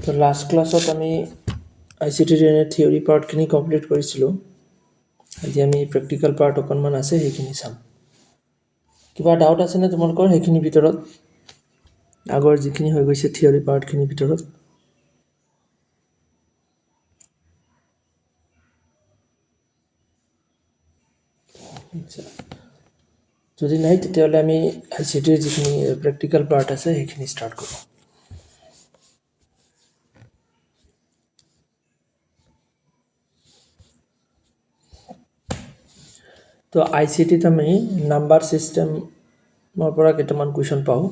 তো লাষ্ট ক্লাছত আমি ICT থিয়ৰি পাৰ্টখিনি কমপ্লিট কৰিছিলোঁ। আজি আমি প্ৰেক্টিকেল পাৰ্ট অকণমান আছে সেইখিনি চাম। কিবা ডাউট আছেনে তোমালোকৰ সেইখিনি ভিতৰত, আগৰ যিখিনি হৈ গৈছে থিয়ৰি পাৰ্টখিনিৰ ভিতৰত? যদি নাই তেতিয়াহ'লে আমি ICTৰ যিখিনি প্ৰেক্টিকেল পাৰ্ট আছে সেইখিনি ষ্টাৰ্ট কৰোঁ। তো ICTত আমি নাম্বাৰ ছিষ্টেমৰ পৰা কেইটামান কুৱেশ্যন পাওঁ।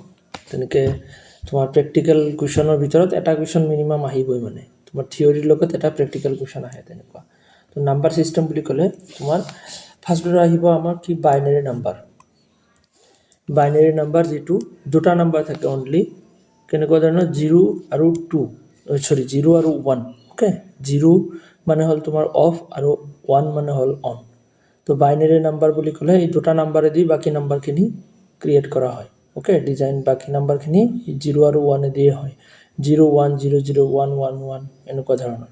তেনেকৈ তোমাৰ প্ৰেক্টিকেল কুৱেশ্যনৰ ভিতৰত এটা কুৱেশ্যন মিনিমাম আহিবই, মানে তোমাৰ থিয়ৰিৰ লগত এটা প্ৰেক্টিকেল কুৱেশ্যন আহে তেনেকুৱা। তো নাম্বাৰ ছিষ্টেম বুলি ক'লে তোমাৰ ফাৰ্ষ্টত আহিব আমাৰ কি বাইনেৰী নাম্বাৰ। বাইনেৰী নাম্বাৰ যিটো দুটা নাম্বাৰ থাকে অনলি, কেনেকুৱা ধৰণৰ 0 আৰু 2 0 আৰু 1। অ'কে, 0 মানে হ'ল তোমাৰ অফ আৰু 1 মানে হ'ল অন। তো বাইনেৰী নাম্বাৰ বুলি ক'লে এই দুটা নাম্বাৰেদি বাকী নাম্বাৰখিনি ক্ৰিয়েট কৰা হয়। অ'কে, ডিজাইন বাকী নাম্বাৰখিনি 0 আৰু 1 দিয়ে হয়। 0 1 0 0 1 1 1 এনেকুৱা ধৰণৰ।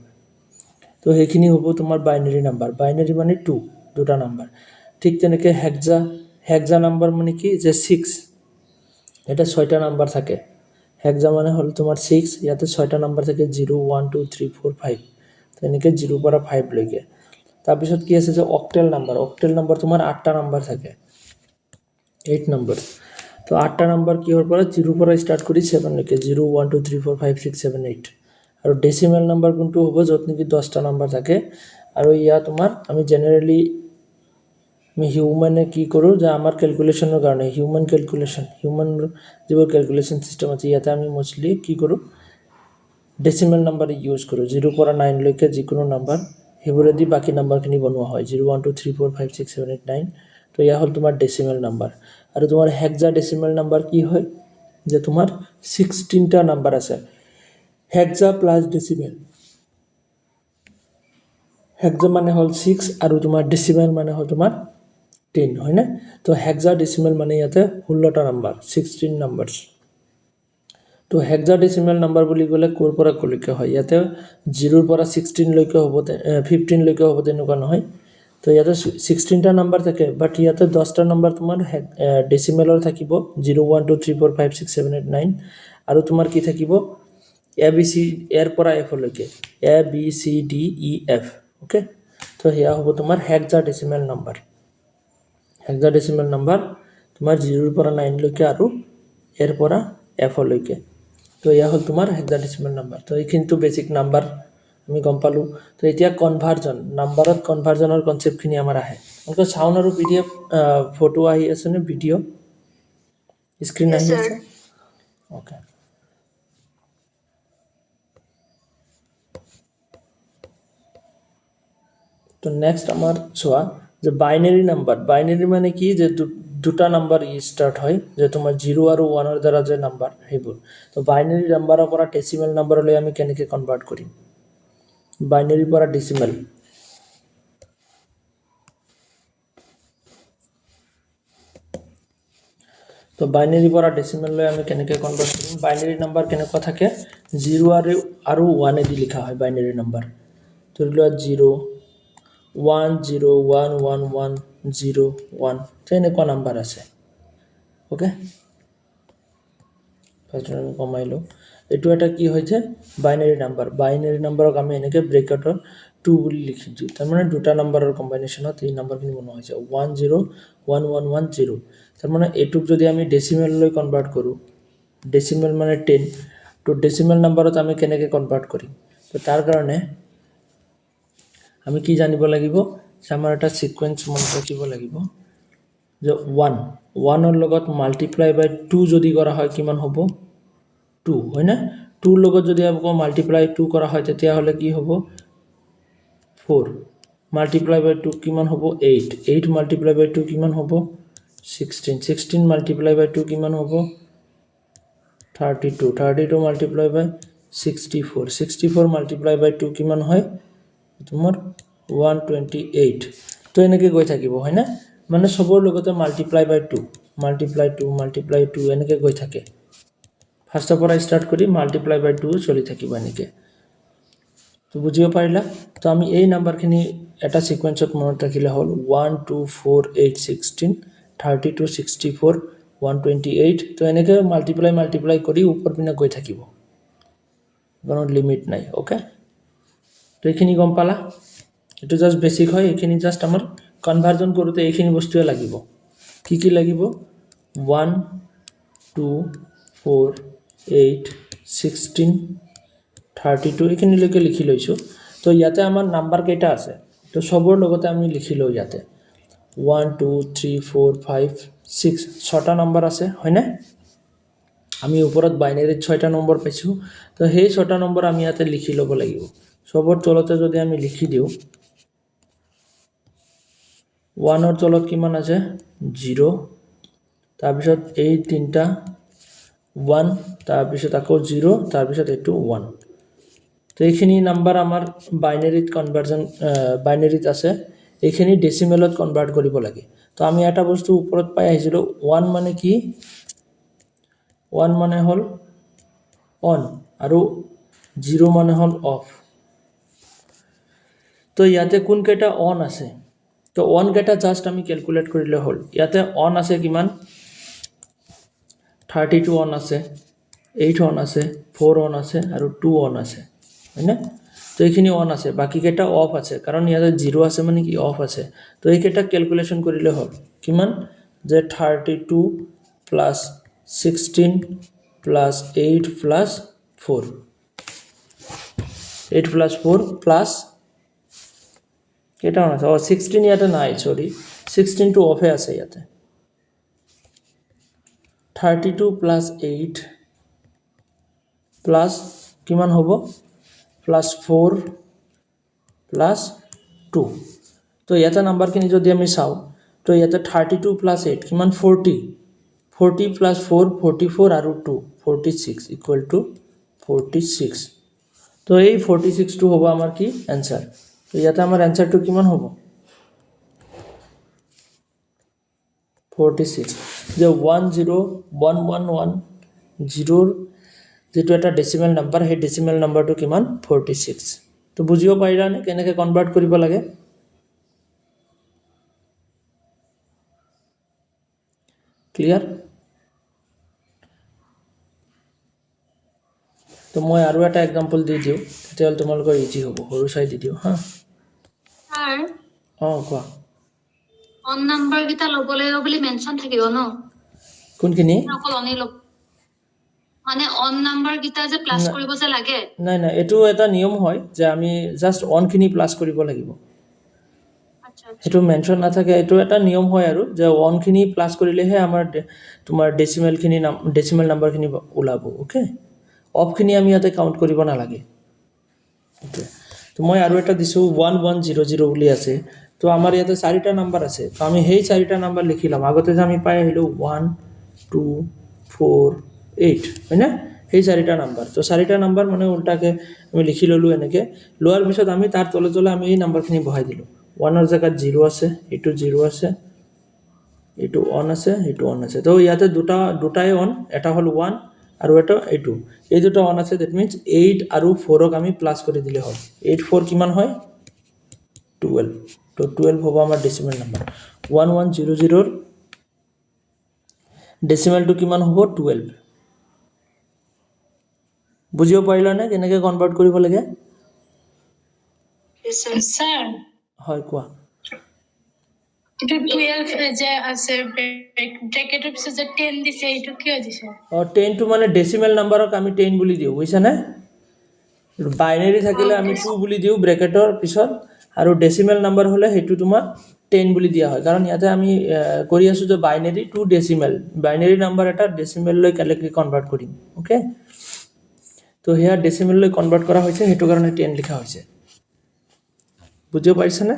তো সেইখিনি হ'ব তোমাৰ বাইনেৰী নাম্বাৰ। বাইনেৰী মানে 2, দুটা নাম্বাৰ। ঠিক তেনেকৈ হেক্সা নাম্বাৰ মানে কি যে 6, এটা 6টা নাম্বাৰ থাকে। হেক্সা মানে হ'ল তোমাৰ 6, ইয়াতে 6টা নাম্বাৰ থাকে 0 1 2 3 4 5, তেনেকৈ 0 পৰা 5 লৈকে। তাৰপিছত কি আছে যে অক্টেল নাম্বাৰ। অক্টেল নাম্বাৰ তোমাৰ 8টা নাম্বাৰ থাকে, 8 নম্বৰ। তো 8টা নাম্বাৰ কিহৰ পৰা 0 পৰা ষ্টাৰ্ট কৰি 7 লৈকে, 0 1 2 3 4 5 6 7 8। আৰু ডেচিমেল নাম্বাৰ কোনটো হ'ব, য'ত নেকি 10টা নাম্বাৰ থাকে। আৰু ইয়াত তোমাৰ আমি জেনেৰেলি হিউমেনে কি কৰোঁ যে আমাৰ কেলকুলেশ্যনৰ কাৰণে হিউমেন যিবোৰ কেলকুলেশ্যন ছিষ্টেম আছে ইয়াতে আমি মষ্টলি কি কৰোঁ, ডেচিমেল নাম্বাৰ ইউজ কৰোঁ। 0 পৰা 9 লৈকে যিকোনো নাম্বাৰ সেইবোৰেদি বাকী নাম্বাৰখিনি বনোৱা হয়। 0 1 2 3 4 5 6 7 8 9। তো এয়া হ'ল তোমাৰ ডেচিমেল নাম্বাৰ। আৰু তোমাৰ হেক্সা ডেচিমেল নাম্বাৰ কি হয় যে তোমাৰ 16টা নাম্বাৰ আছে, হেক্সা প্লাছ ডেচিমেল। হেক্সা মানে হ'ল 6 আৰু তোমাৰ ডেচিমেল মানে হ'ল তোমাৰ 10, হয়নে? তো হেক্সা ডেচিমেল মানে ইয়াতে 16টা নাম্বাৰ, 16 নাম্বাৰছ। তো হেক্সা ডেচিমেল নাম্বাৰ বুলি ক'লে ক'ৰ পৰা ক'লৈকে হয়, ইয়াতে 0 পৰা 16 লৈকে হ'ব, 15 লৈকে হ'ব তেনেকুৱা নহয়। তো ইয়াতে 16টা নাম্বাৰ থাকে, বাট ইয়াতে 10টা নাম্বাৰ তোমাৰ ডেচিমেলৰ থাকিব, 0 1 2 3 4 5 6 7 8 9। আৰু তোমাৰ কি থাকিব, এৰ পৰা F লৈকে, ABCDEF। অ'কে, তো সেয়া হ'ব তোমাৰ হেক্সা ডেচিমেল নাম্বাৰ। হেক্সা ডেচিমেল নাম্বাৰ তোমাৰ 0 পৰা 9 লৈকে আৰু এৰ পৰা F লৈকে। তো এয়া হ'ল তোমাৰ হেক্সা ডেচিমেল নাম্বাৰ। তো এইখিনিতো বেছিক নাম্বাৰ আমি গম পালোঁ। তো এতিয়া কনভাৰ্জন, নাম্বাৰত কনভাৰ্জনৰ কনচেপ্টখিনি আমাৰ আহে। আপোনালোকৰ চাউণ্ড আৰু PDF ফটো আহি আছেনে, ভিডিঅ' স্ক্ৰীণ আহি আছে? অ'কে। তো নেক্সট আমাৰ চোৱা যে বাইনেৰী নাম্বাৰ। বাইনেৰী মানে কি যে দুটা নাম্বাৰ ষ্টাৰ্ট হয়, যে তোমাৰ 0 আৰু 1ৰ দ্বাৰা যে নাম্বাৰ সেইবোৰ। তো বাইনেৰী নাম্বাৰৰ পৰা ডেচিমেল নাম্বাৰলৈ আমি কেনেকৈ কনভাৰ্ট কৰিম, বাইনেৰীৰ পৰা ডেচিমেল। তো বাইনেৰীৰ পৰা ডেচিমেললৈ আমি কেনেকৈ কনভাৰ্ট কৰিম, বাইনেৰী নাম্বাৰ কেনেকুৱা থাকে, 0 আৰু 1 দি লিখা হয় বাইনেৰী নাম্বাৰ। ধৰি লোৱা 0 1 0 1 1 1 0 1, তেনেকুৱা নাম্বাৰ আছে। অ'কে, ফাৰ্ষ্টত আমি কমাই লওঁ। এইটো এটা কি হৈছে বাইনেৰী নাম্বাৰ। বাইনেৰী নাম্বাৰক আমি এনেকৈ ব্ৰেকেটৰ 2 বুলি লিখি দিওঁ। তাৰমানে দুটা নাম্বাৰৰ কম্বাইনেশ্যনত এই নাম্বাৰখিনি বনোৱা হৈছে, 1 0 1 1 1 0। তাৰমানে এইটোক যদি আমি ডেচিমেললৈ কনভাৰ্ট কৰোঁ, ডেচিমেল মানে 10, তো ডেচিমেল নাম্বাৰত আমি কেনেকৈ কনভাৰ্ট কৰিম। তো তাৰ কাৰণে আমি কি জানিব লাগিব যে আমাৰ এটা ছিকুৱেঞ্চ মনত ৰাখিব লাগিব যে 1ৰ লগত মাল্টিপ্লাই বাই 2 যদি কৰা হয় কিমান হ'ব, 2, হয়নে? 2ৰ লগত যদি আকৌ মাল্টিপ্লাই 2 কৰা হয় তেতিয়াহ'লে কি হ'ব, 4 মাল্টিপ্লাই বাই 2 কিমান হ'ব, 8 মাল্টিপ্লাই বাই 2 কিমান হ'ব, 16 মাল্টিপ্লাই বাই 2 কিমান হ'ব, 32 মাল্টিপ্লাই বাই 64 মাল্টিপ্লাই বাই 2 কিমান হয় তোমাৰ 128। তো এনেকৈ গৈ থাকিব, হয়নে? মানে চবৰ লগতে মাল্টিপ্লাই বাই 2 এনেকৈ গৈ থাকে। ফাৰ্ষ্টৰ পৰা ষ্টাৰ্ট কৰি মাল্টিপ্লাই বাই 2 চলি থাকিব এনেকৈ তো বুজিব পাৰিলা তো আমি এই নাম্বাৰখিনি এটা সিকোয়েন্সত মনত ৰাখিলে হ'ল 1 2 4 8 16 32 64 128 তো এনেকৈ মাল্টিপ্লাই কৰি ওপৰ পিনে গৈ থাকিব কোনো লিমিট নাই ওকে তো এইখিনি গম পালা এটো জাস্ট বেসিক হয় এইখিনি জাস্ট আমাৰ কনভাৰ্জন কৰোতে এইখিনি বস্তুৱে লাগিব কি লাগিব 1 2 4 8 16 32 এইখিনিলৈকে লিখি লৈছো তো ইয়াতে আমাৰ নাম্বাৰ কেইটা আছে তো সবৰ লগতে আমি লিখি লও ইয়াতে 1 2 3 4 5 6 ছটা নাম্বাৰ আছে হয়নে আমি ওপৰত বাইনাৰীত 6টা নম্বৰ পাইছো তো সেই 6টা নম্বৰ আমি ইয়াতে লিখি ল'ব লাগিব সবৰ তলতে যদি আমি লিখি দিও 1 ৰ তলত কিমান আছে 0 তাৰ পিছত এই তিনটা 1 তাৰ পিছত আকৌ 0 তাৰ পিছত এটো 1 তো এইখিনি নাম্বাৰ আমাৰ বাইনাৰীত কনভাৰ্জন বাইনাৰীত আছে এইখিনি ডেসিমেলত কনভাৰ্ট কৰিব লাগে তো আমি এটা বস্তু ওপৰত পাই আহিছিলো 1 মানে কি 1 মানে হল অন আৰু 0 মানে হল অফ তো ইয়াতে কোন কেটা অন আছে তো অন কেটা জাস্ট আমি ক্যালকুলেট কৰিলে হল ইয়াতে অন আছে কিমান 32 অন আছে 8 অন আছে 4 অন আছে আৰু 2 অন আছে হয়নে তো এইখিনি অন আছে বাকি কেটা অফ আছে কাৰণ ইয়াতে 0 আছে মানে কি অফ আছে তো এই কেটা ক্যালকুলেশন কৰিলে হল কিমান যে 32 plus 16 plus 8 plus 4 8 plus 4 plus কেটা আছে 16 ইয়াতে নাই সরি 16 টু অফে আছে ইয়াতে 32 প্লাস 8 প্লাস কিমান হ'ব প্লাস 4 প্লাস 2 তো ইয়াতে নাম্বাৰখিনি যদি আমি চাও তো ইয়াতে 32 প্লাস 8 কিমান 40 40 প্লাস 4 44 আৰু 2 46 ইকুয়াল টু 46 তো এই 46 টো হ'ব আমাৰ কি आंसर তো ইয়াতে আমাৰ आंसरটো কিমান হ'ব 46 যে 10111 0 যেটো এটা ডেসিমেল নাম্বাৰ হে ডেসিমেল নাম্বাৰটো কিমান 46 তো বুজিব পাৰিলা নে কেনেকৈ কনভাৰ্ট কৰিব লাগে ক্লিয়াৰ তো মই আৰু এটা एग्जांपल দি দিও তেতিয়াল তোমালোকৰ ইজি হ'ব সৰু চাই দি দিও হা স্যাৰ কোৱা অন নাম্বাৰ কিটা লবলে বুলি মেনশন থাকিব ন কোনখিনি অকল অনই লব মানে অন নাম্বাৰ কিটা যে প্লাস কৰিব যে লাগে নাই নাই এটো এটা নিয়ম হয় যে আমি জাস্ট অন খিনি প্লাস কৰিব লাগিব আচ্ছা এটো মেনশন নাথাকে এটো এটা নিয়ম হয় আৰু যে অন খিনি প্লাস কৰিলেহে আমাৰ তোমাৰ ডেসিমেল খিনি ডেসিমেল নাম্বাৰ খিনি ওলাব ওকে অফ খিনি আমি ইয়াতে কাউন্ট কৰিব নালাগে ওকে তো মই আৰু এটা দিছো 1100 বুলি আছে তো আমাৰ ইয়াতে চাৰিটা নাম্বাৰ আছে তো আমি সেই চাৰিটা নাম্বাৰ লিখিলাম আগতে যে আমি পাই আহিলো 1 2 4 8 হয়না সেই চাৰিটা নাম্বাৰ তো চাৰিটা নাম্বাৰ মানে উল্টাকে আমি লিখি ললো এনেকে লোৱাৰ পিছত আমি তাৰ তলে তলে আমি এই নাম্বাৰখিনি বহাই দিলো 1 ৰ জায়গাত 0 আছে এটো 0 আছে এটো অন আছে এটো অন আছে তো ইয়াতে দুটাই অন এটা হল 1 আৰু এটা এটো এই দুটো অন আছে দ্যাট মিন্স 8 আৰু 4 ক আমি প্লাস কৰি দিলে হ'ল 8 4 কিমান হয় 12 তো 12 হ'ব আমাৰ ডেসিমেল নাম্বাৰ 1100 ৰ ডেসিমেল টু কিমান হ'ব 12 বুজিব পাৰিলা নে কেনেকৈ কনভাৰ্ট কৰিব লাগে স্যাৰ হয় কোৱা এটা 12 যে আছে ব্র্যাকেটের পিছে যে 10 দিছে এটা কি দিছে 10 টু মানে ডেসিমেল নাম্বাৰক আমি 10 বুলি দিও বুজিছা নে বাইনাৰী থাকিলে আমি 2 বুলি দিও ব্ৰ্যাকেটৰ পিছত আৰু ডেসিমেল নাম্বাৰ হলে হেতু তোমাৰ 10 বুলি দিয়া হয় কাৰণ ইয়াতে আমি কৰি আছো যে binary to decimal binary number এটা ডেসিমেল লৈ কেনেকৈ কনভাৰ্ট কৰিম ওকে তো হেয়া ডেসিমেল লৈ কনভাৰ্ট কৰা হৈছে হেতু কাৰণে 10 লিখা হৈছে বুজিব পাৰিছা নে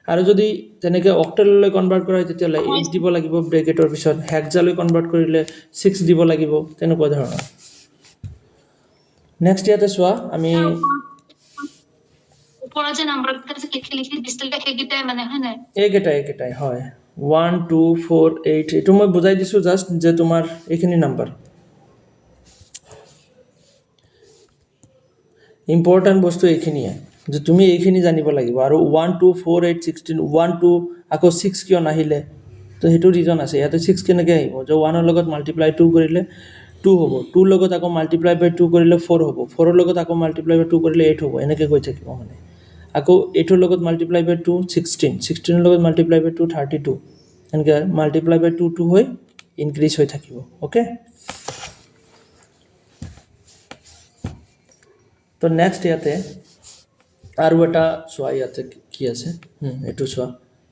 আৰু যদি তেনেকৈ অক্টেল লৈ কনভাৰ্ট কৰা হয় তেতিয়া 8 দিব লাগিব ব্ৰ্যাকেটৰ পিছত হেক্সা লৈ কনভাৰ্ট কৰিলে 6 দিব লাগিব তেনেকুৱা ধৰণৰ নেক্সট ইয়াতে চোৱা আমি ওপৰৰ যে নাম্বাৰ কিটা যে লিখি দিছিল সেইকেইটাই মানে হয় নাই এইকেইটাই হয় 1 2 4 8 এটো মই বুজাই দিছো জাস্ট যে তোমাৰ এইখিনি নাম্বাৰ ইম্পৰ্টেণ্ট বস্তু এইখিনিয়ে যে তুমি এইখিনি জানিব লাগিব আৰু 1 2 4 8 16 1 2 আকৌ 6 কিয় নাহিলে তো সেইটো ৰিজন আছে ইয়াতে 6 কেনেকৈ আহিব যে 1 ৰ লগত মাল্টিপ্লাই 2 কৰিলে 2 হ'ব 2 ৰ লগত আকৌ মাল্টিপ্লাই বাই 2 কৰিলে 4 হ'ব 4 ৰ লগত আকৌ মাল্টিপ্লাই বাই 2 কৰিলে 8 হ'ব এনেকৈ গৈ থাকিব মানে আকৌ 8 ৰ লগত মাল্টিপ্লাই বাই 2 16 16 ৰ লগত মাল্টিপ্লাই বাই 2 32 এনেকৈ মাল্টিপ্লাই বাই 2 2 হৈ ইনক্ৰিজ হৈ থাকিব ওকে তো নেক্সট ইয়াতে আৰু এটা চোৱা ইয়াতে কি আছে এইটো চোৱা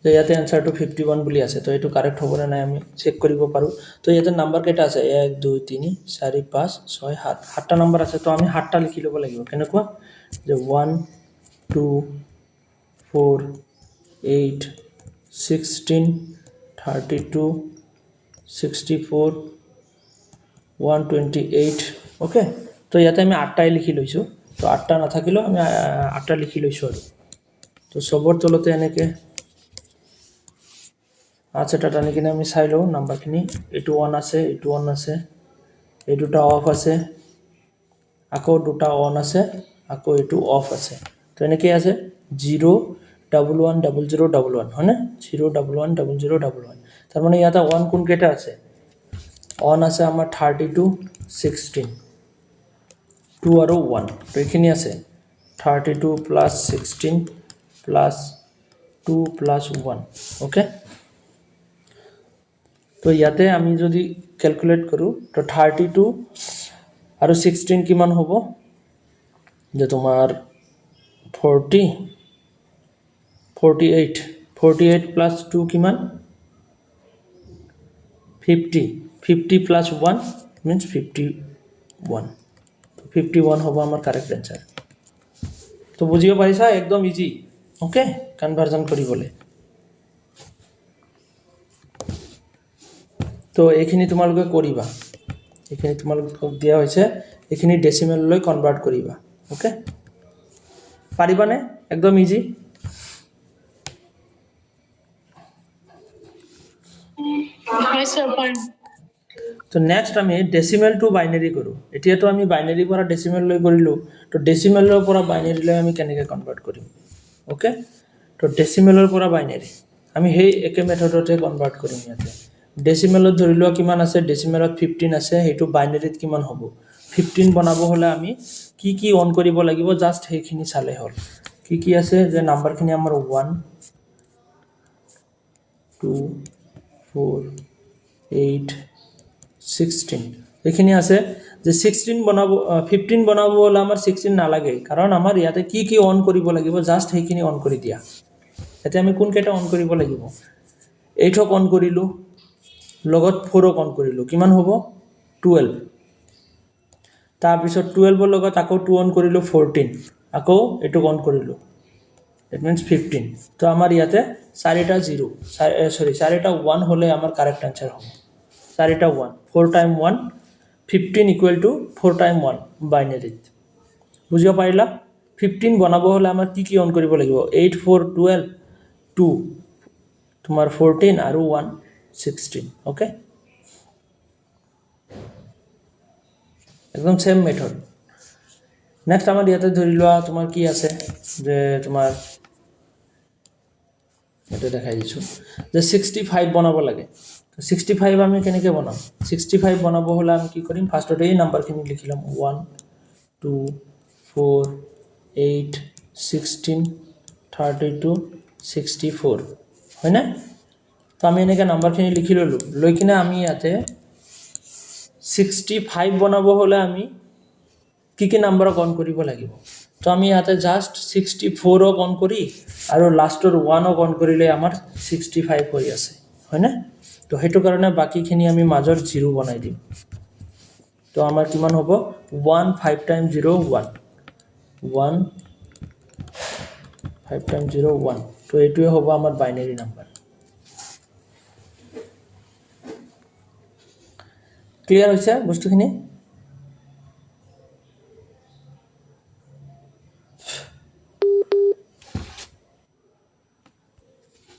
যে ইয়াতে এনসাৰটো 51 বুলি আছে তো এইটো কাৰেক্ট হ'ব নে নাই আমি চেক কৰিব পাৰোঁ তো ইয়াতে নাম্বাৰ কেইটা আছে 1 2 3 4 5 6 7 সাতটা নাম্বাৰ আছে তো আমি সাতটা লিখি ল'ব লাগিব কেনেকুৱা যে 1 2 4 8 16 32 64 128 ওকে তো ইয়াতে আমি আঠটাই লিখি লৈছোঁ তো আঠটা নাথাকিলেও আমি আঠটা লিখি লৈছোঁ আৰু তো চবৰ তলতে এনেকৈ আচ্ছা এটা টানি কিনে আমি চাই লওঁ নাম্বাৰখিনি এইটো 1 আছে এইটো 1 আছে এই দুটা অফ আছে আকৌ দুটা অন আছে আকৌ এইটো অফ আছে তো এনেকৈ আছে 0 11 00 11 হয়নে 0 11 00 11 তাৰমানে ইয়াতে 1 কোনকেইটা আছে অন আছে আমাৰ 32 16 2 আৰু 1 তো এইখিনি আছে 32 প্লাছ 16 প্লাছ 2 প্লাছ 1 ওকে তো ইয়াতে আমি যদি ক্যালকুলেট কৰো তো 32 আৰু 16 কিমান হ'ব যে তোমাৰ 40 48 48 প্লাছ 2 কিমান 50 50 প্লাছ 1 means 51 51 হ'ব আমাৰ কাৰেক্ট आंसर তো বুজিব পাৰিছা একদম ইজি ওকে কনভাৰ্জন কৰিবলৈ তো এইখিনি তোমালোকে কৰিবা এইখিনি তোমালোকক দিয়া হৈছে এইখিনি ডেসিমেল লৈ কনভাৰ্ট কৰিবা ওকে পাৰিবানে একদম ইজি হয় স্যাৰ পয়েন্ট তো নেক্সট আমি ডেসিমেল টু বাইনাৰি কৰো এতিয়াতো আমি বাইনাৰি পৰা ডেসিমেল লৈ কৰিলো তো ডেসিমেলৰ পৰা বাইনাৰি লৈ আমি কেনেকৈ কনভাৰ্ট কৰিম ওকে তো ডেসিমেলৰ পৰা বাইনাৰি আমি সেই একে মেথডতে কনভাৰ্ট কৰিম ইয়াতে ডেসিমেলত ধৰি লোৱা কিমান আছে ডেসিমেলত 15 আছে হেতু বাইনারিত কিমান হ'ব 15 বনাব হলে আমি কি কি অন কৰিব লাগিব জাস্ট সেইখিনি চালে হল কি আছে যে নাম্বাৰখিনি আমাৰ 1 2 4 8 16 এইখিনি আছে যে 16 বনাব 15 বনাব হলে আমাৰ 16 নালাগে কাৰণ আমাৰ ইয়াতে কি অন কৰিব লাগিব জাস্ট সেইখিনি অন কৰি দিয়া এতে আমি কোন কেটা অন কৰিব লাগিব 8 অন কৰিলো লগত 4 অন কৰিলো কিমান হ'ব 12 তাৰ পিছত 12 ৰ লগত আকৌ 2 অন কৰিলো 14 আকৌ এটো অন কৰিলো ইট মিন্স 15 তো আমাৰ ইয়াতে চাৰিটা 0 সৰি চাৰিটা 1 হলে আমাৰ কাৰেক্ট आंसर হ'ব চাৰিটা 1 4 টাইম 1 15 ইকুয়াল টু 4 টাইম 1 বাইনারিত বুজিব পাৰিলা 15 বনাব হলে আমাৰ কি অন কৰিব লাগিব 8 4 12 2 তোমাৰ 14 আৰু 1 16 ওকে একদম সেম মেথড নেক্সট আমাৰ ইয়াতে ধৰি লোৱা তোমাৰ কি আছে যে তোমাৰ এটা দেখাই দিছো যে 65 বনাব লাগে 65 আমি কেনেকৈ বনাম 65 বনাব হলে আমি কি কৰিম ফাৰ্স্টতে এই নাম্বাৰখিনি লিখিলাম 1 2 4 8 16 32 64 হয় না তো আমি এনেকৈ নাম্বাৰখিনি লিখি ললো লৈ কিনে আমি ইয়াতে 65 বনাব হলে আমি কি নাম্বাৰ অন কৰিব লাগিব তো আমি ইয়াতে জাস্ট 64 অন কৰি আৰু লাষ্টৰ 1 অন কৰিলে আমাৰ 65 হৈ আছে হয় না তো হেতু কাৰণে বাকিখিনি আমি মাজৰ 0 বনাই দিম তো আমাৰ কিমান হ'ব 1 5 টাইম 0 1 1 5 টাইম 0 1 তো এইটোৱে হ'ব আমাৰ বাইনাৰি নাম্বাৰ ক্লিয়াৰ হৈছে বস্তুখিনি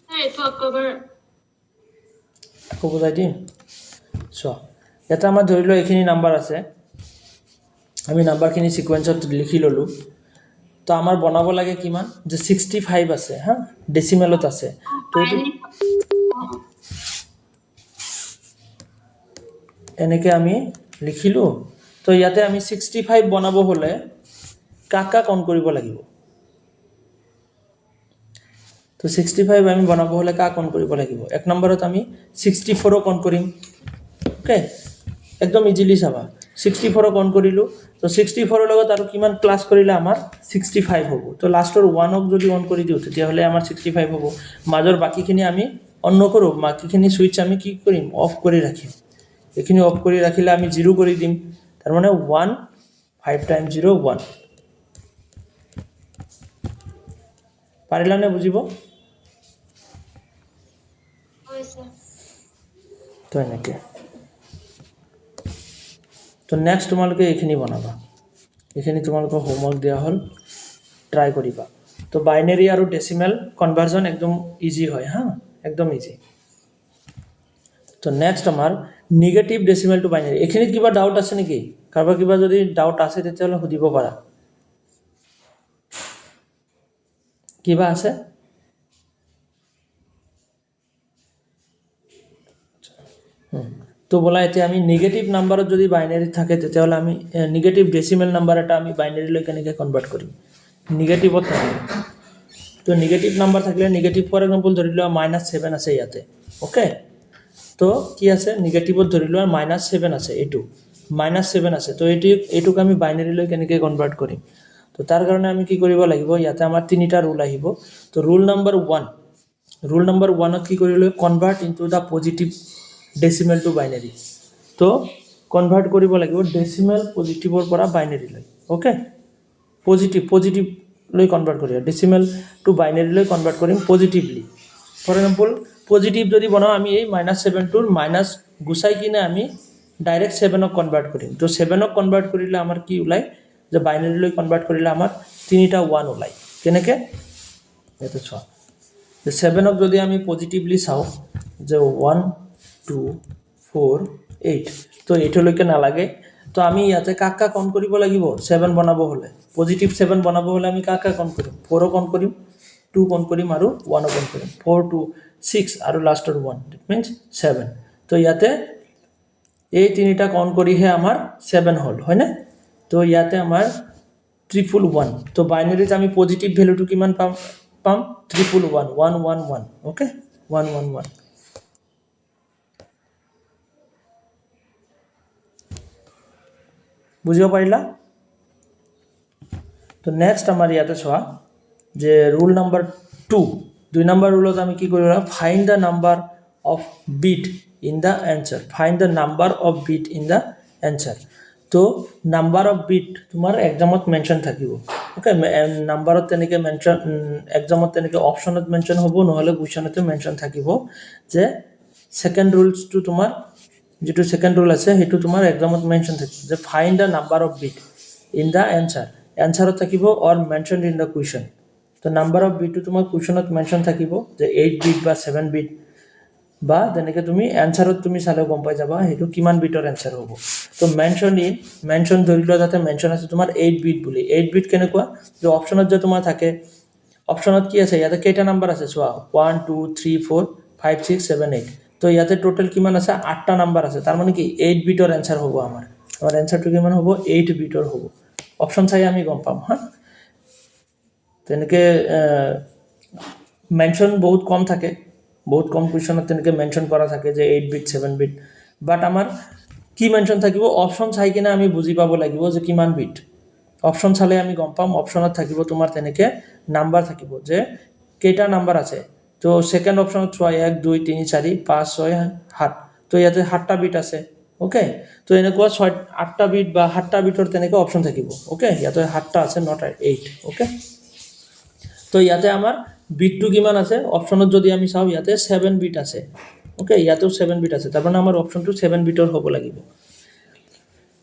এইটো অক্টোবৰ আকৌ বুজাই দিম চোৱা এটা আমাৰ ধৰি লও এইখিনি নাম্বাৰ আছে আমি নাম্বাৰখিনি সিকোয়েন্সত লিখি ললো তো আমাৰ বনাব লাগে কিমান যে 65 আছে হা ডেসিমেলত আছে তো এইটো এনেকে আমি লিখিলো তো ইয়াতে আমি 65 বনাব হলে কাকা কোন কৰিব লাগিব তো 65 আমি বনাব হলে কা কোন কৰিব লাগিব এক নম্বৰত আমি 64 কোন কৰিম ওকে একদম ইজিলি চাবা 64 কোন কৰিলো তো 64 ৰ লগত আৰু কিমান প্লাস কৰিলে আমাৰ 65 হ'ব তো লাষ্টৰ 1 ক যদি অন কৰি দিও তেতিয়া হলে আমাৰ 65 হ'ব মাজৰ বাকিখিনি আমি অন নকৰো বাকিখিনি সুইচ আমি কি কৰিম অফ কৰি ৰাখিম এখিনি অফ কৰি ৰাখিলে আমি 0 কৰি দিম তাৰ মানে 1 5 টাইম 0 1 পাৰিলানে বুজিব হৈছে তো এনেকে তো নেক্সট তোমালোকে এইখিনি বনাবা এইখিনি তোমালোকৰ হোমৱৰ্ক দিয়া হল ট্ৰাই কৰিবা তো বাইনাৰি আৰু ডেসিমেল কনভাৰ্সন একদম ইজি হয় হা একদম ইজি তো নেক্সট আমাৰ নেগেটিভ ডেসিমেল টু বাইনাৰি এখিনিত কিবা ডাউট আছে নেকি কাৰোবাৰ কিবা যদি ডাউট আছে তেতিয়াহলে সুধিব পাৰা কিবা আছে তো বলা এতিয়া আমি নেগেটিভ নাম্বাৰত যদি বাইনাৰি থাকে তেতিয়াহলে আমি নেগেটিভ ডেসিমেল নাম্বাৰ এটা আমি বাইনাৰি লৈ কেনেকৈ কনভাৰ্ট কৰিম নেগেটিভত থাকে তো নেগেটিভ নাম্বাৰ থাকলে নেগেটিভ ফৰ এক্সাম্পল ধৰি লোৱা -7 আছে ইয়াতে ওকে তো কি আছে নেগেটিভত ধৰি লোৱা -7 আছে এটো -7 আছে তো এইটোক আমি বাইনাৰি লৈ কেনেকৈ কনভাৰ্ট কৰিম তো তাৰ কাৰণে আমি কি কৰিব লাগিব ইয়াতে আমাৰ তিনিটা ৰুল আহিব তো ৰুল নাম্বাৰ 1 ত কি কৰিলে convert into the positive decimal to binary তো কনভাৰ্ট কৰিব লাগিব ডেসিমেল পজিটিভৰ পৰা বাইনাৰি লৈ ওকে পজিটিভ লৈ কনভাৰ্ট কৰিয়া ডেসিমেল টু বাইনাৰি লৈ কনভাৰ্ট কৰিম পজিটিভলি ফৰ এক্সাম্পল পজিটিভ যদি বনাও আমি এই -7 টুৰ মাইনাস গুছাই কিনে আমি ডাইৰেক্ট 7 ক কনভাৰ্ট কৰিম তো 7 ক কনভাৰ্ট কৰিলে আমাৰ কি ওলাই যে বাইনাৰি লৈ কনভাৰ্ট কৰিলে আমাৰ তিনিটা 1 ওলাই কেনেকৈ এটা চোৱা যে 7 ক যদি আমি পজিটিভলি চাও যে 1 2 4 8 তো এইটোলৈকে নালাগে তো আমি ইয়াতে কাকা কাউন্ট কৰিব লাগিব 7 বনাব হলে পজিটিভ 7 বনাব হলে আমি কাকা কাউন্ট কৰিম 4 কাউন্ট কৰিম 2 কাউন্ট কৰিম আৰু 1 কাউন্ট কৰিম 4 2 6 আৰু লাষ্টৰ 1 ইট মিন্স 7 তো ইয়াতে এই তিনিটা কাউন্ট কৰিহে আমাৰ 7 হল হয় না তো ইয়াতে আমাৰ 111 তো বাইনারিত আমি পজিটিভ ভ্যালুটো কিমান পাম 111 111 ওকে 111 বুঝিব পাৰিলা তো নেক্সট আমাৰ ইয়াতে চোৱা যে ৰুল নাম্বাৰ 2 নম্বৰ ৰুলত আমি কি কৰিলা find the number of bit in the answer find the number of bit in the answer তো নাম্বার অফ বিট তোমাৰ এক্সামত মেনশন থাকিব ওকে নাম্বাৰত তেনেকে মেনশন এক্সামত তেনেকে অপশনত মেনশন হ'ব নহলে কুৱেশ্যনতে মেনশন থাকিব যে সেকেন্ড ৰুলস টু তোমাৰ যেটো সেকেন্ড রুল আছে হেতু তোমার এক্সামত মেনশন থাকিব যে find the number of bit in the আনসারত থাকিব or mentioned in the question তো নাম্বাৰ অফ বিট তোমাৰ কুৱেশ্যনত মেনশন থাকিব যে 8 বিট বা 7 বিট বা তেনেকে তুমি আনসারত তুমি চালে গম পাই যাবা হেতু কিমান বিটৰ আনসাৰ হ'ব তো মেনশন ধৰি লোৱা যাতে মেনশন আছে তোমাৰ 8 বিট বুলি 8 বিট কেনেকুৱা যে অপশনত যে তোমাৰ থাকে অপশনত কি আছে ইয়াতে কেইটা নাম্বাৰ আছে চোৱা 1 2 3 4 5 6 7 8 তো ইয়াতে টোটাল কিমান আছে 8টা নাম্বার আছে তার মানে কি 8 বিটৰ আনসাৰ হ'ব আমাৰ আনসাৰটো কিমান হ'ব 8 বিটৰ হ'ব অপশন চাই আমি গম পাম হা তেনেকে মেনশন বহুত কম থাকে বহুত কম কুৱেশ্যনত তেনেকে মেনশন কৰা থাকে যে 8 বিট 7 বিট বাট আমাৰ কি মেনশন থাকিব অপশন চাই কিনে আমি বুজি পাব লাগিব যে কিমান বিট অপশন চালে আমি গম পাম অপশনত থাকিব তোমাৰ তেনেকে নাম্বাৰ থাকিব যে কেইটা নাম্বাৰ আছে তো সেকেন্ড অপশনত চোৱা 1 2 3 4 5 6 7 তো ইয়াতে 7টা বিট আছে ওকে তো এনেকুৱা 8টা বিট বা 7টা বিটৰ তেনেকে অপশন থাকিব ওকে ইয়াতে 7টা আছে নট 8 ওকে তো ইয়াতে আমাৰ বিটটো কিমান আছে অপশনত যদি আমি চাও ইয়াতে 7 বিট আছে ওকে ইয়াতেও 7 বিট আছে তাৰ মানে আমাৰ অপশনটো 7 বিটৰ হ'ব লাগিব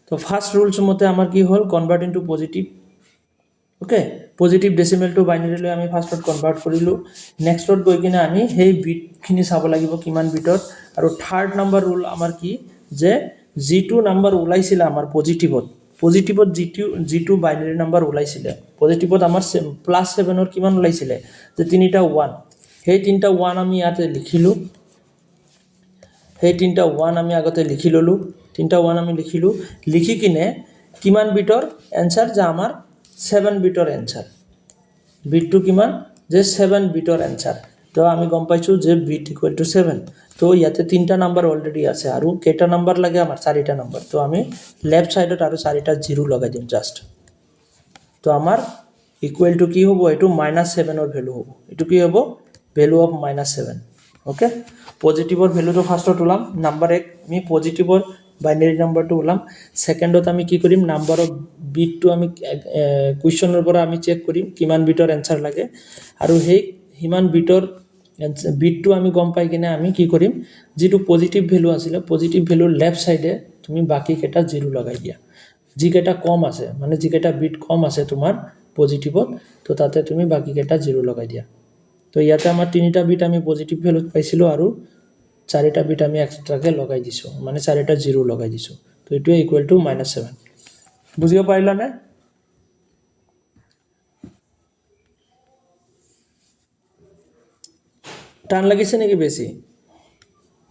তো ফাৰ্স্ট ৰুলস মতে আমাৰ কি হল convert into positive okay positive decimal to binary লৈ আমি ফাৰ্স্টত কনভাৰ্ট কৰিলো নেক্সটত গৈ কিনে আমি সেই বিট খিনি চাব লাগিব কিমান বিটত আৰু থাৰ্ড নাম্বাৰ ৰুল আমাৰ কি যে G2 নাম্বাৰ ওলাইছিল আমাৰ পজিটিভত পজিটিভত যিটো বাইনাৰী নাম্বাৰ ওলাইছিলে পজিটিভত আমাৰ +7 কিমান ওলাইছিলে যে 3টা 1 সেই 3টা 1 আমি ইয়াতে লিখিলোঁ সেই 3টা 1 আমি আগতে লিখি ললোঁ 3টা 1 আমি লিখিলোঁ লিখি কিনে কিমান বিটৰ এনসাৰ যে আমাৰ 7 বিটৰ এনসাৰ বিটটো কিমান যে 7 বিটৰ এনসাৰ তো আমি গম পাইছোঁ যে বিট ইকুৱেল টু 7 তো ইয়াতে 3টা নাম্বাৰ অলৰেডি আছে আৰু কেইটা নাম্বাৰ লাগে আমাৰ 4টা নাম্বাৰ তো আমি লেফট সাইডত আৰু 4টা 0 লগাই দিম জাস্ট তো আমাৰ ইকুৱেল টু কি হ'ব এটো -7 ৰ ভ্যালু হ'ব এটো কি হ'ব ভ্যালু অফ -7 ওকে পজিটিভৰ ভ্যালুটো ফাৰ্স্টত ওলাম নাম্বাৰ 1 আমি পজিটিভৰ বাইনাৰী নাম্বাৰটো ওলাম সেকেন্ডত আমি কি কৰিম নাম্বাৰ অফ বিটটো আমি কোৱেশ্চনৰ পৰা আমি চেক কৰিম কিমান বিটৰ এনসাৰ লাগে আৰু সেই হিমান বিটটো আমি গম পাই কিনে আমি কি কৰিম যেটো পজিটিভ ভ্যালু আছিল পজিটিভ ভ্যালু লেফট সাইডে তুমি বাকি কেটা 0 লগাই দিয়া যি কেটা কম আছে মানে যি কেটা বিট কম আছে তোমাৰ পজিটিভত তো তাতে তুমি বাকি কেটা 0 লগাই দিয়া তো ইয়াতে আমাৰ 3টা বিট আমি পজিটিভ ভ্যালুত পাইছিলো আৰু 4টা বিট আমি এক্সট্ৰাকে লগাই দিছো মানে 4টা 0 লগাই দিছো তো এটো ইকুৱেল টু -7 বুজিব পাৰিলা নে টান লাগিছে নেকি বেছি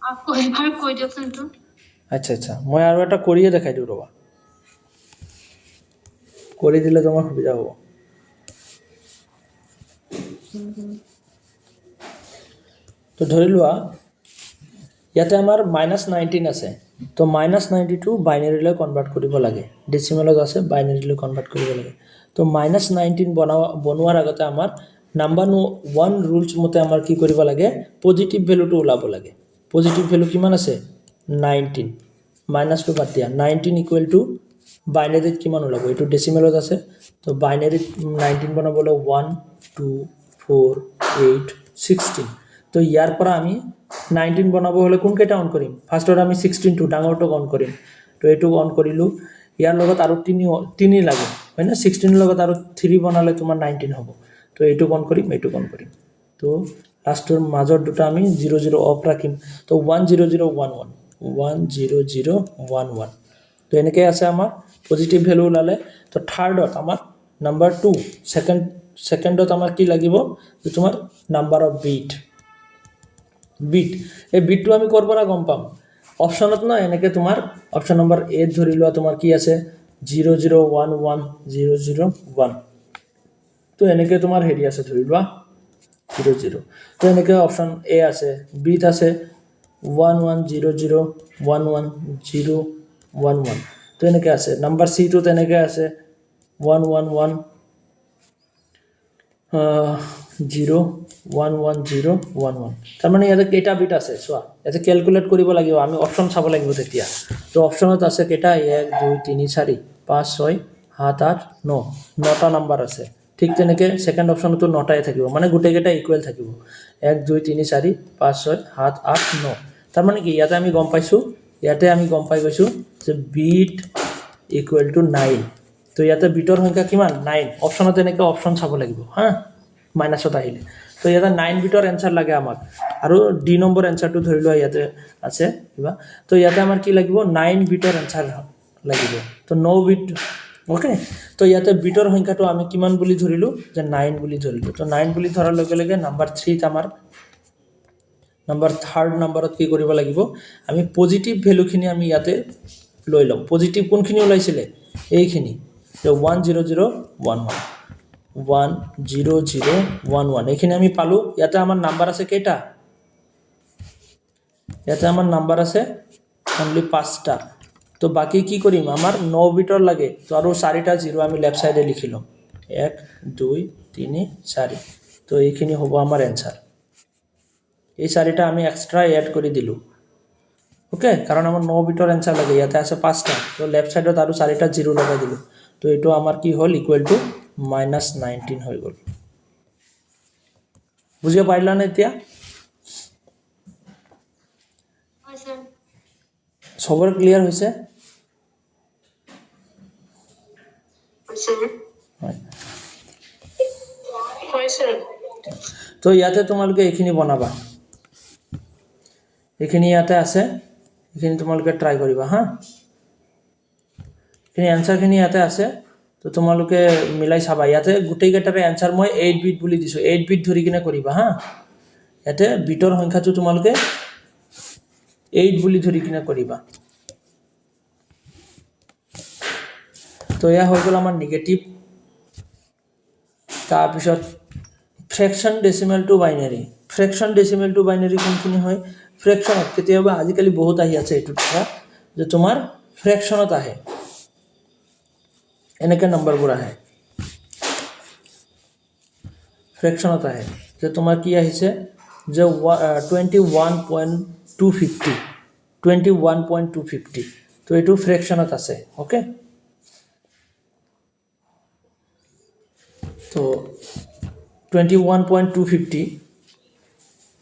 আকৌ এবাৰ কৈ দিয়কচোন তো আচ্ছা মই আৰু এটা কৰিয়ে দেখাই দিও ৰবা কৰি দিলে তোমাৰ সুবিধা হ'ব তো ধৰি লোৱা ইয়াতে আমাৰ -19 আছে তো -92 বাইনাৰীলৈ কনভাৰ্ট কৰিব লাগে ডেসিমেলত আছে বাইনাৰীলৈ কনভাৰ্ট কৰিব লাগে তো -19 বনোৱাৰ আগতে আমাৰ নাম্বাৰ 1 ৰুলছ মতে আমাৰ কি কৰিব লাগে পজিটিভ ভ্যালুটো ওলাব লাগে পজিটিভ ভ্যালু কিমান আছে 19 মাইনাসটো বাদ দিয়া 19 ইকুৱেল টু বাইনাৰীত কিমান ওলাব এটো ডেসিমেলত আছে তো বাইনাৰীত 19 বনাবলৈ 1 2 4 8 16 তো ইয়াৰ পৰা আমি 19 বনাব হলে কোন কেটা অন কৰিম ফাৰ্স্টত আমি 16 টো ডাঙৰটো অন কৰিম তো এটো অন কৰিলো ইয়াৰ লগত আৰু 3 লাগে হয় না 16 লগত আৰু 3 বনালে তোমাৰ 19 হ'ব তো এটো অন কৰিম তো লাষ্টৰ মাজৰ দুটা আমি 00 অফ ৰাখিম তো 10011 10011 তো এনেকৈ আছে আমাৰ পজিটিভ ভ্যালু ওলালে তো থাৰ্ডত আমাৰ নাম্বাৰ 2 সেকেন্ডত আমাৰ কি লাগিব যে তোমাৰ নাম্বাৰ অফ বিট এই বিটটো আমি কৰ পৰা গম পাম অপচনত না এনেকৈ তোমাৰ অপচন নম্বৰ 8 ধৰি লোৱা তোমাৰ কি আছে 0011001 তো এনেকৈ তোমাৰ হেৰি আছে ধৰি লোৱা 00 তো এনেকৈ অপচন এ আছে বিট আছে 11001111 তো এনেকৈ আছে নাম্বাৰ সি তো তেনেকৈ আছে 111 01111 তাৰ মানে ইয়াতে কেটা বিট আছে চোৱা ইয়াতে ক্যালকুলেট কৰিব লাগিব আমি অপচন চাব লাগিব তেতিয়া তো অপচনত আছে কেটা 1 2 3 4 5 6 7 8 9 9টা নাম্বাৰ আছে ঠিক তেনেকৈ সেকেন্ড অপচনটো 9টাই থাকিব মানে গোটেই কেটা ইকুৱেল থাকিব 1 2 3 4 5 6 7 8 9 তাৰ মানে কি ইয়াতে আমি গম পাইছো ইয়াতে আমি গম পাই গৈছো যে বিট ইকুৱেল টু 9 তো ইয়াতে বিটৰ সংখ্যা কিমান 9 অপচনত এনেকৈ অপচন চাব লাগিব হা মাইনাসত আহিলে তো ইয়াতে 9 বিটৰ এনসাৰ লাগে আমাক আৰু ডি নম্বৰ এনসাৰটো ধৰি লোৱা ইয়াতে আছে কিবা তো ইয়াতে আমাৰ কি লাগিব 9 বিটৰ এনসাৰ লাগিব তো 9 বিট ওকে তো ইয়াতে বিটৰ সংখ্যাটো আমি কিমান বুলি ধৰিলো যে 9 বুলি ধৰিলো তো 9 বুলি ধৰাৰ লগে লগে নাম্বাৰ 3 আমাৰ নাম্বাৰ থাৰ্ড নম্বৰত কি কৰিব লাগিব আমি পজিটিভ ভ্যালুখিনি আমি ইয়াতে লৈ লম পজিটিভ কোনখিনি ওলাইছিলে এইখিনি যে 10011 10011 এইখিনি আমি পালো ইয়াতে আমাৰ নাম্বাৰ আছে কেটা ইয়াতে আমাৰ নাম্বাৰ আছে অনলি 5টা তো বাকি কি কৰিম আমাৰ 9 বিটৰ লাগে তো আৰু 4টা 0 আমি লেফট সাইডে লিখি লম 1 2 3 4 তো এইখিনি হ'ব আমাৰ এনসাৰ এই 4টা আমি এক্সট্ৰা এড কৰি দিলু ওকে কাৰণ আমাৰ 9 বিটৰ এনসাৰ লাগে ইয়াতে আছে 5টা তো লেফট সাইডত আৰু 4টা 0 লগাই দিলু তো এটো আমাৰ কি হ'ল ইকুৱেল টু -19 হৈ গ'ল বুজিব পাৰিলা নে এতিয়া হয় স্যাৰ সবৰ ক্লিয়াৰ হৈছে হয় স্যার তো ইয়াতে তোমালোকে এইখিনি বনাবা এইখিনি ইয়াতে আছে এইখিনি তোমালোকে ট্ৰাই কৰিবা হা এইখিনি এনচাৰখিনি ইয়াতে আছে তো তোমালোকে মিলাই চাবা ইয়াতে গোটেইকেইটাৰে এনচাৰ মই 8 বিট বুলি দিছোঁ 8 বিট ধৰি কিনে কৰিবা হা ইয়াতে বিটৰ সংখ্যাটো তোমালোকে 8 বুলি ধৰি কিনে কৰিবা তো এয়া হৈ গ'ল আমাৰ নিগেটিভ তাৰপিছত ফ্ৰেকশন ডেসিমেল টু বাইনাৰি কোনখিনি হয় ফ্ৰেকশনত কেতিয়াবা আজিকালি বহুত আহি আছে এইটো কথা যে তোমাৰ ফ্ৰেকশনত আহে এনেকে নম্বৰবোৰ আহে ফ্ৰেকশনত আহে যে তোমাৰ কি আহিছে যে 21.250 তো এইটো ফ্ৰেকশনত আছে ওকে তো 21.250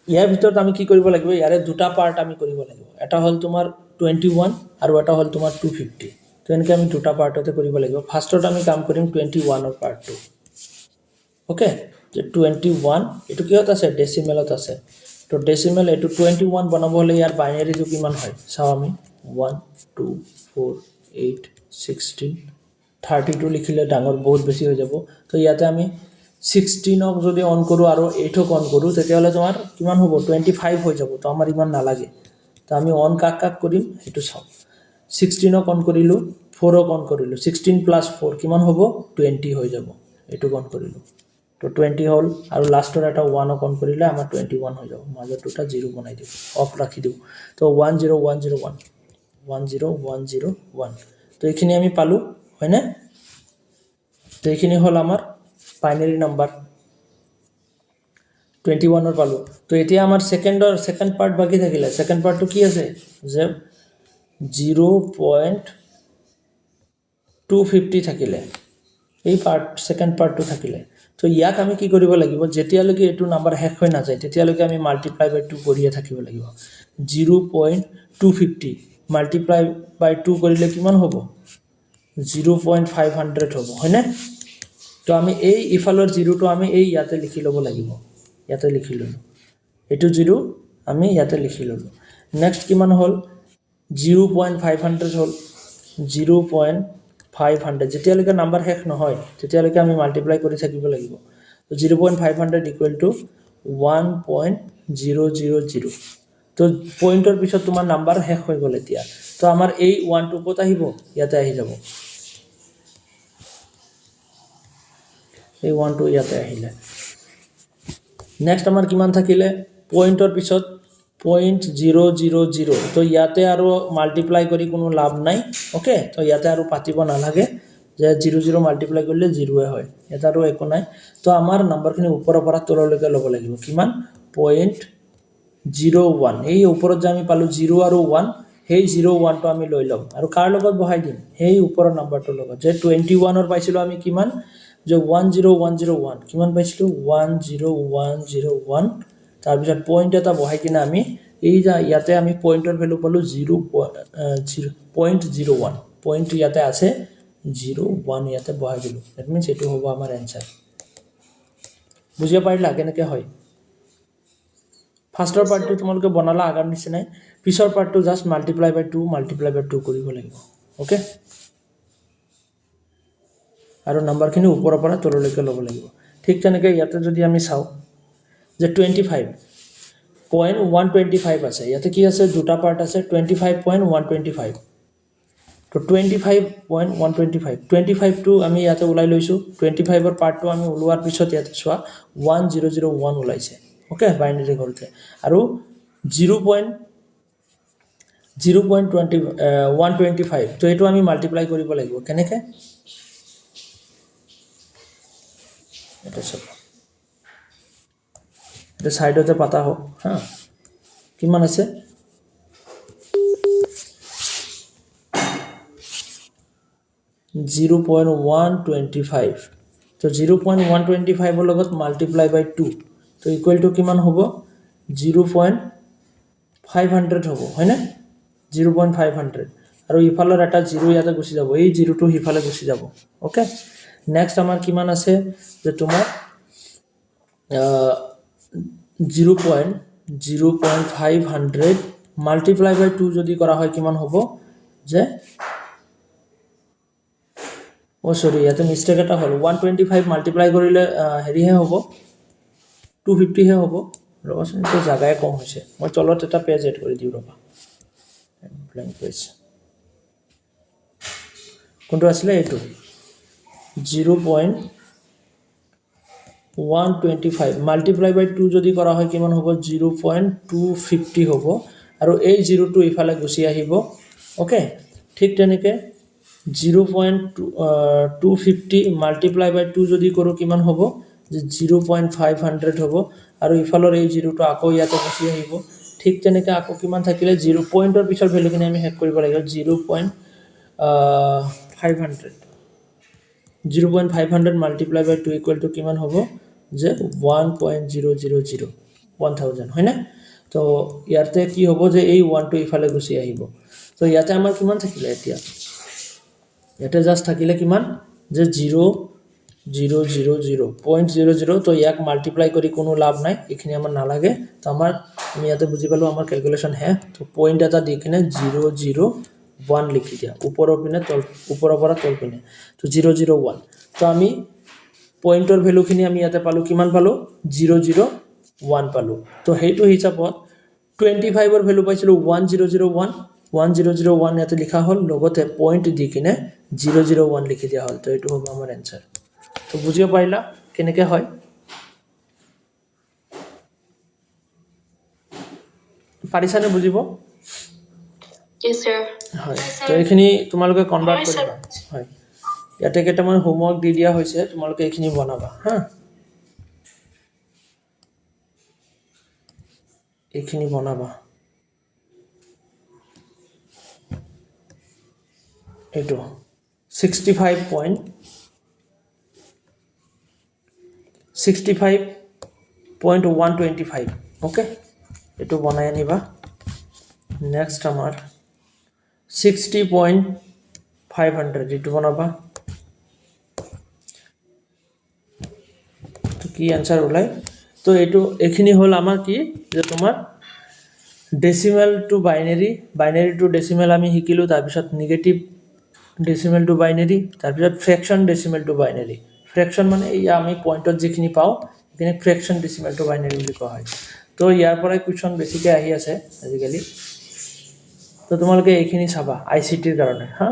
ইয়াৰ ভিতৰত আমি কি কৰিব লাগিব ইয়াৰে দুটা পাৰ্ট আমি কৰিব লাগিব এটা হল তোমাৰ 21 আৰু এটা হল তোমাৰ 250 তো এনেকৈ আমি দুটা পাৰ্টতে কৰিব লাগিব ফাৰ্ষ্টত আমি কাম কৰিম 21 ৰ পাৰ্টটো ওকে যে 21 এটো কিহত আছে ডেসিমেলত আছে তো ডেসিমেল এটো 21 বনাব হলে ইয়াৰ বাইনাৰিটো কিমান হয় চাও আমি 1 2 4 8 16 32 লিখিলে ডাঙৰ বহুত বেছি হৈ যাব তো ইয়াতে আমি 16 ক যদি অন কৰো আৰু 8 ক অন কৰো তেতিয়াহলে তোমাৰ কিমান হ'ব 25 হৈ যাব তো আমাৰ ইমান নালাগে তো আমি অন কাক কৰিম এটো চাও 16 ক অন কৰিলো 4 ক অন কৰিলো 16 + 4 কিমান হ'ব 20 হৈ যাব এটো অন কৰিলো তো 20 হল আৰু লাষ্টৰ এটা 1 ক অন কৰিলে আমাৰ 21 হৈ যাব মাজত দুটা 0 বনাই দিও অফ ৰাখি দিও তো 10101 10101 তো এইখিনি আমি পালো হয়নে তো এইখিনি হল আমাৰ বাইনাৰি নাম্বাৰ 21 ৰ পালো তো এতিয়া আমাৰ সেকেন্ড পাৰ্ট বাকি থাকিলে সেকেন্ড পাৰ্টটো কি আছে যে 0.250 থাকিলে এই পাৰ্ট সেকেন্ড পাৰ্টটো থাকিলে তো ইয়াক আমি কি কৰিব লাগিব যেতিয়ালৈকে এটো নাম্বাৰ শেষ হৈ না যায় তেতিয়ালৈকে আমি মাল্টিপ্লাই বাই 2 কৰিয়ে থাকিব লাগিব 0.250 মাল্টিপ্লাই বাই 2 কৰিলে কিমান হ'ব 0.500 হ'ব হয়নে তো আমি এই ইফালৰ 0 টো আমি এই ইয়াতে লিখি লব লাগিব ইয়াতে লিখি ললো এটো 0 আমি ইয়াতে লিখি ললো নেক্সট কিমান হল 0.500 হল 0.500 যেতিয়ালৈকে নাম্বাৰ শেষ নহয় তেতিয়ালৈকে আমি মাল্টিপ্লাই কৰি থাকিব লাগিব তো 0.500 = 1.000 তো পইণ্টৰ পিছত তোমাৰ নাম্বাৰ শেষ হৈ গল এতিয়া তো আমাৰ এই 1 টো কত আহিব ইয়াতে আহি যাব এই 1 টো ইয়াতে আহিলে নেক্সট আমাৰ কিমান থাকিলে পইণ্টৰ পিছত 0.000 তো ইয়াতে আৰু মাল্টিপ্লাই কৰি কোনো লাভ নাই ওকে তো ইয়াতে আৰু পাতিব নালাগে যে 00 মাল্টিপ্লাই কৰিলে 0 হয় এটা আৰু একো নাই তো আমাৰ নাম্বাৰখিনি ওপৰৰ পৰা তললৈকে ল'ব লাগিব কিমান 0.01 এই ওপৰত যে আমি পালো 0 আৰু 1 সেই 01 টো আমি লৈ লম আৰু কাৰ লগত বহাই দিম সেই ওপৰৰ নাম্বাৰটোৰ লগত যে 21 ৰ পাইছিলো আমি কিমান যে 10101 কিমান পাইছিলো 10101 তাৰ পিছত পইণ্ট এটা বহাই কিনে আমি এই যা ইয়াতে আমি পইণ্টৰ ভ্যালু পালো 0.01 পইণ্ট ইয়াতে আছে 01 ইয়াতে বহাই দিলো দ্যাট মিন্স এটো হ'ব আমাৰ आंसर বুজিয়া পাৰিলা কেনেকৈ হয় ফাৰ্ষ্টৰ পাৰ্টটো তোমালোকে বনালা আগাৰ নিচিনাই পিছৰ পাৰ্টটো জাস্ট মাল্টিপ্লাই বাই 2 কৰিব লাগিব ওকে আৰু নাম্বাৰখিনি ওপৰৰ পৰা তললৈকে ল'ব লাগিব ঠিক তেনেকৈ ইয়াতে যদি আমি চাও যে 25.125 আছে ইয়াতে কি আছে দুটা পাৰ্ট আছে 25.125 তো 25.125 টো আমি ইয়াতে উলাই লৈছো 25 ৰ পাৰ্টটো আমি উলোৱাৰ পিছত ইয়াতে চোৱা 1001 উলাইছে ওকে বাইনাৰি কৰতে আৰু 0.125 তো এটো আমি মাল্টিপ্লাই কৰিব লাগিব কেনেকে এটা সব এটা সাইডতে পাতা হোক হ্যাঁ কিমান আছে 0.125 তো 0.125 ৰ লগত মাল্টিপ্লাই বাই 2 তো ইকুৱেল টু কিমান হ'ব 0.500 হ'ব হয় না 0.500 আৰু ইফালৰ এটা 0 ইয়াতে গুছি যাব এই 0 টো ইফালে গুছি যাব ওকে নেক্সট আমাৰ কিমান আছে যে তোমাৰ 0.500 মাল্টিপ্লাই বাই 2 যদি কৰা হয় কিমান হ'ব যে সৰি ইয়াতে মিষ্টেক এটা হ'ল 125 মাল্টিপ্লাই কৰিলে হেৰিহে হ'ব 250 হে হ'ব ৰ'বাচোন এইটো জাগাই কম হৈছে মই তলত এটা পেজ এড কৰি দিওঁ ৰ'বা ব্লেংক পেজ কোনটো আছিলে এইটো 0.125 মাল্টিপ্লাই বাই 2 যদি কৰা হয় কিমান হ'ব 0.250 হ'ব আৰু এই 0টো ইফালে গুচি আহিব ওকে ঠিক তেনেকৈ 0.250 মাল্টিপ্লাই বাই 2 যদি কৰোঁ কিমান হ'ব যে 0.500 হ'ব আৰু ইফালৰ এই 0টো আকৌ ইয়াতে গুচি আহিব ঠিক তেনেকৈ আকৌ কিমান থাকিলে 0 পইণ্টৰ পিছৰ ভেলুখিনি আমি হেড কৰিব লাগিব 0.500 মাল্টিপ্লাই বাই 2 ইকুৱেল টু কিমান হ'ব যে 1.000 1000 হয় না তো ইয়াতে কি হ'ব যে এই 1টো ইফালে গুচি আহিব তো ইয়াতে আমাৰ কিমান থাকিলে এতিয়া ইয়াতে জাস্ট থাকিলে কিমান যে 0.00 তো ইয়াক মাল্টিপ্লাই কৰি কোনো লাভ নাই এখিনি আমাৰ নালাগে তো আমাৰ আমি ইয়াতে বুজি পালো আমাৰ ক্যালকুলেশন হে তো পইণ্ট এটা দি কিনে 001 লিখি দিয়া ওপৰৰ পিনে তল ওপৰৰ পৰা তল পিনে তো 001 তো আমি পইণ্টৰ ভ্যালুখিনি আমি ইয়াতে পালো কিমান পালো 001 পালো তো হেইটো হিচাপত 25 ৰ ভ্যালু পাইছিলো 1001 1001 ইয়াতে লিখা হল লগতে পইণ্ট দি কিনে 001 লিখি দিয়া হল তো এইটো হ'ব আমাৰ आंसर তো বুজিব পাৰিলা কেনেকৈ হয় পাৰিছানে বুজিব Yes, sir. হয় তো এইখিনি তোমালোকে কনভাৰ্ট হয়, sir. কৰিবা হয় ইয়াতে কেইটামান হোমৱৰ্ক দি দিয়া হৈছে তোমালোকে এইখিনি বনাবা হা এইখিনি বনাবা এইটো 65.125 ওকে এইটো বনাই আনিবা নেক্সট আমাৰ 60.500 এইটো বনাবা তো কি आंसर ওলাই তো এইটো এখিনি হল আমাৰ কি যে তোমাৰ decimal to binary binary two decimal আমি শিকিলো তাৰ পিছত নেগেটিভ ডেসিমেল টু বাইনাৰি তাৰ পিছত ফ্ৰেকশন ডেসিমেল টু বাইনাৰি ফ্ৰেকশন মানে এই আমি পইণ্টত যিখিনি পাও এখিনি ফ্ৰেকশন ডেসিমেল টু বাইনাৰি বুলি কোৱা হয় তো ইয়াৰ পৰাই কোৱেশ্চন বেছিকৈ আহি আছে আজিকালি তো তোমালোকে এইখিনি চাবা আইসিটিৰ কাৰণে হা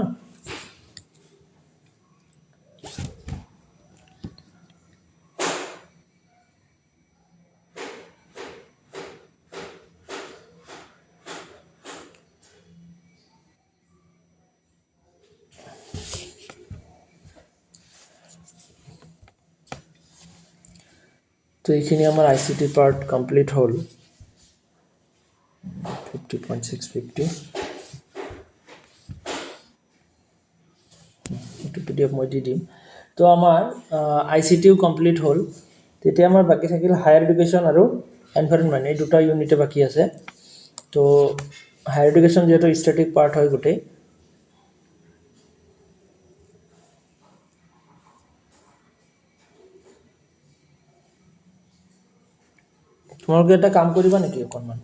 তো এইখিনি আমাৰ আইসিটি পাৰ্ট কমপ্লিট হ'ল 50.650 এইটো পিডিএফ মই দি দিম তো আমাৰ আইসিটিও কমপ্লিট হ'ল তেতিয়া আমাৰ বাকি থাকিল হায়াৰ এডুকেশ্যন আৰু এনভাইৰনমেন্ট এই দুটা ইউনিটে বাকি আছে তো হায়াৰ এডুকেশ্যন যেটো ষ্টেটিক পাৰ্ট হয় গোটেই তোমালোকে এটা কাম কৰিবা নেকি অকনমান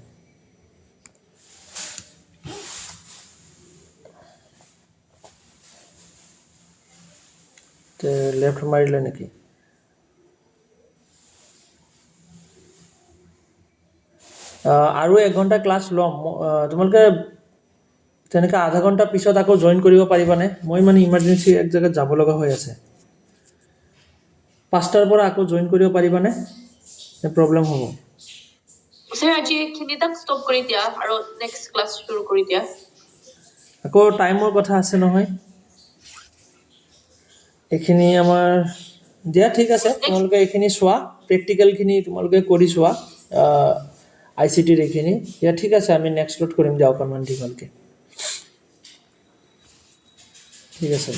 তে লেফট মাৰিলে নেকি আৰু 1 ঘন্টা ক্লাস লম তোমালোকে তেনেকা আধা ঘন্টা পিছত আকৌ জয়েন কৰিব পাৰিবানে মই মানে ইমাৰ্জেন্সি এক জায়গা যাব লগা হৈ আছে 5টাৰ পৰা আকৌ জয়েন কৰিব পাৰিবানে নে প্ৰবলেম হ'ব Sir, আজি খিনি তাক stop কৰি দিয়া আৰু next class শুৰু কৰি দিয়া আকৌ টাইমৰ কথা আছে নহয় এখিনি আমাৰ দিয়া ঠিক আছে তোমালোকে এখিনি চোৱা প্ৰ্যাকটিক্যাল খিনি তোমালোকে কৰি চোৱা আইসিটি ৰ এখিনি দিয়া ঠিক আছে আমি নেক্সট লোড কৰিম দিয়া অকনমান দীঘলকে ঠিক আছে